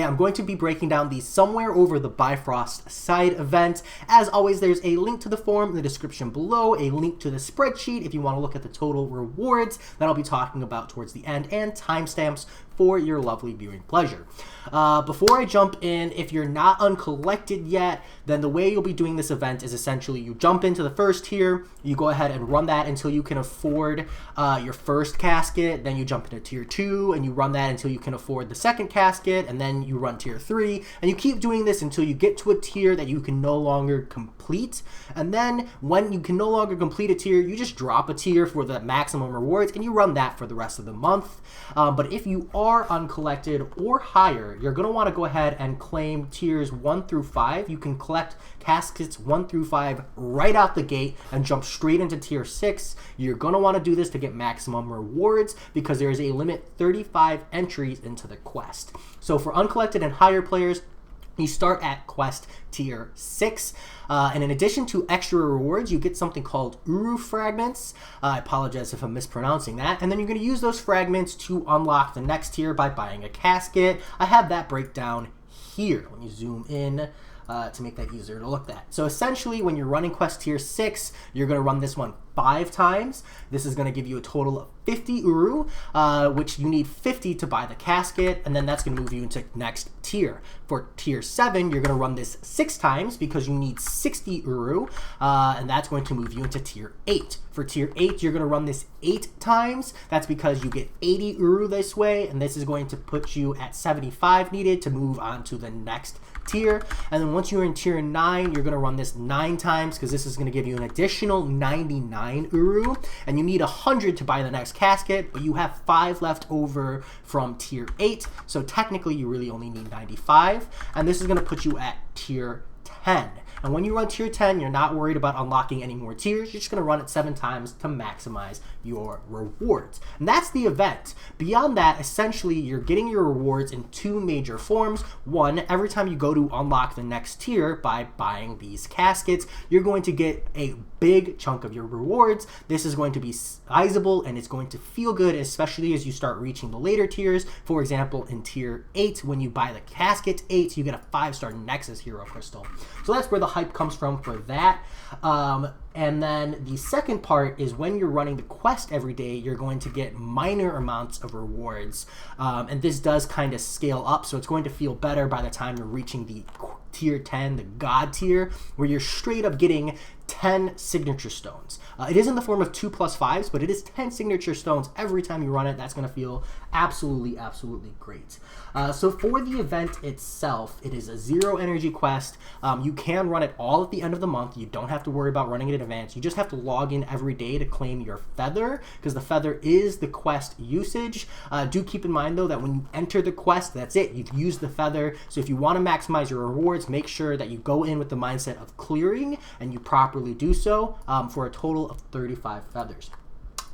I'm going to be breaking down these somewhere over the Bifrost side event. As always, there's a link to the form in the description below, a link to the spreadsheet if you want to look at the total rewards that I'll be talking about towards the end, and timestamps for your lovely viewing pleasure. Before I jump in, if you're not uncollected yet, then the way you'll be doing this event is essentially you jump into the first tier, you go ahead and run that until you can afford your first casket, then you jump into tier 2 and you run that until you can afford the second casket, and then you run tier 3, and you keep doing this until you get to a tier that you can no longer complete. And then when you can no longer complete a tier, you just drop a tier for the maximum rewards and you run that for the rest of the month. But if you are uncollected or higher, you're going to want to go ahead and claim tiers 1 through 5. You can collect caskets 1 through 5 right out the gate and jump straight into tier 6. You're going to want to do this to get maximum rewards because there is a limit 35 entries into the quest. So for uncollected and higher players, you start at quest tier 6, and in addition to extra rewards, you get something called Uru fragments. I apologize if I'm mispronouncing that. And then you're going to use those fragments to unlock the next tier by buying a casket. I have that breakdown here. Let me zoom in to make that easier to look at. So essentially, when you're running quest tier 6, you're going to run this one 5 times. This is going to give you a total of 50 Uru, which you need 50 to buy the casket, and then that's going to move you into next tier. For tier 7, you're going to run this 6 times because you need 60 Uru, and that's going to move you into tier 8. For tier 8, you're going to run this 8 times. That's because you get 80 Uru this way, and this is going to put you at 75 needed to move on to the next tier. And then once you're in tier 9, you're going to run this 9 times because this is going to give you an additional 99 Uru, and you need 100 to buy the next casket, but you have 5 left over from tier 8, so technically you really only need 95, and this is going to put you at tier 10. And when you run tier 10, you're not worried about unlocking any more tiers. You're just going to run it 7 times to maximize your rewards. And that's the event. Beyond that, essentially, you're getting your rewards in 2 major forms. One, every time you go to unlock the next tier by buying these caskets, you're going to get a big chunk of your rewards. This is going to be sizable and it's going to feel good, especially as you start reaching the later tiers. For example, in tier 8, when you buy the casket 8, you get a 5-star Nexus Hero Crystal. So that's where the hype comes from for that. And then the second part is when you're running the quest every day, you're going to get minor amounts of rewards. And this does kind of scale up, so it's going to feel better by the time you're reaching the tier 10, the God tier, where you're straight up getting 10 signature stones. It is in the form of 2+5s, but it is 10 signature stones every time you run it. That's going to feel absolutely, absolutely great. So for the event itself, it is a 0 energy quest. You can run it all at the end of the month. You don't have to worry about running it in advance. You just have to log in every day to claim your feather, because the feather is the quest usage. Do keep in mind, though, that when you enter the quest, that's it. You've used the feather. So if you want to maximize your rewards, make sure that you go in with the mindset of clearing, and you properly do so for a total of 35 feathers.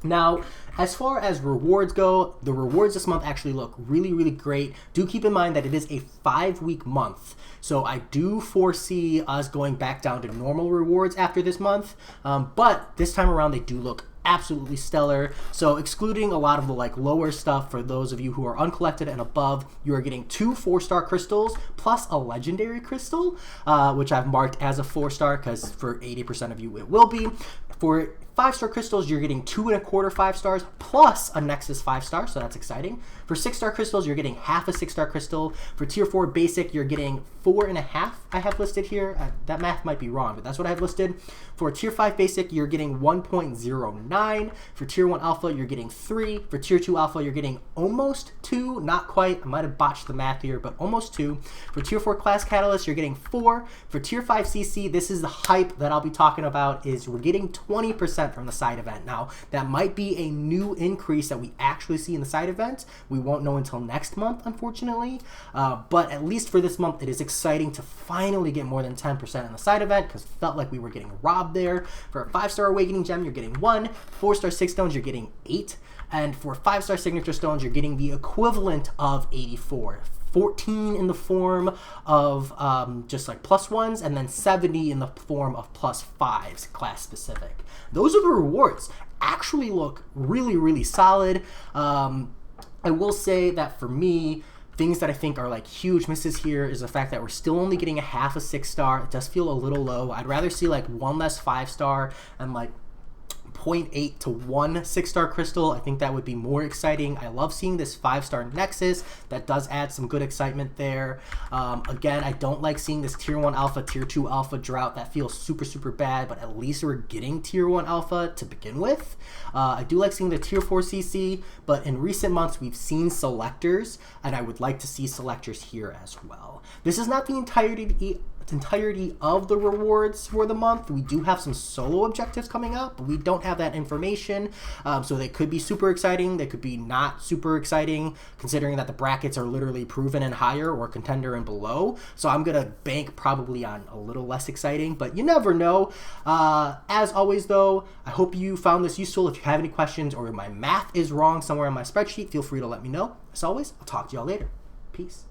Now, as far as rewards go, the rewards this month actually look really, really great. Do keep in mind that it is a 5-week month, so I do foresee us going back down to normal rewards after this month, but this time around they do look absolutely stellar. So excluding a lot of the lower stuff, for those of you who are uncollected and above, you are getting 2 4-star crystals plus a legendary crystal, which I've marked as a 4-star because for 80% of you it will be. For 5-star crystals, you're getting 2 1/4 5-stars plus a Nexus 5-star, so that's exciting. For 6-star crystals, you're getting half a 6-star crystal. For tier 4 basic, you're getting 4.5. I have listed here. That math might be wrong, but that's what I have listed. For tier 5 basic, you're getting 1.09. For tier 1 alpha, you're getting 3. For tier 2 alpha, you're getting almost 2. Not quite. I might have botched the math here, but almost 2. For tier 4 class catalyst, you're getting 4. For tier 5 CC, this is the hype that I'll be talking about, is we're getting 20% from the side event. Now, that might be a new increase that we actually see in the side event. We won't know until next month, unfortunately. But at least for this month, it is exciting to finally get more than 10% in the side event, because it felt like we were getting robbed there. For a 5-star awakening gem, you're getting 1. 4-star 6 stones, you're getting 8. And for 5-star signature stones, you're getting the equivalent of 84. 14 in the form of just +1s, and then 70 in the form of +5s, class specific. Those are the rewards. Actually look really, really solid. I will say that for me, things that I think are like huge misses here is the fact that we're still only getting a half a 6-star. It does feel a little low. I'd rather see like one less 5-star and like 0.8 to 1 6-star crystal. I think that would be more exciting. I love seeing this 5-star Nexus. That does add some good excitement there. Again, I don't like seeing this tier 1 alpha, tier 2 alpha drought. That feels super, super bad, but at least we're getting tier 1 alpha to begin with. I do like seeing the tier 4 CC, but in recent months we've seen selectors, and I would like to see selectors here as well. This is not the entirety of the rewards for the month. We do have some solo objectives coming up, but we don't have that information, so they could be super exciting, they could be not super exciting, considering that the brackets are literally proven and higher or contender and below. So I'm gonna bank probably on a little less exciting, but you never know. As always though, I hope you found this useful. If you have any questions or my math is wrong somewhere on my spreadsheet, feel free to let me know. As always, I'll talk to y'all later. Peace.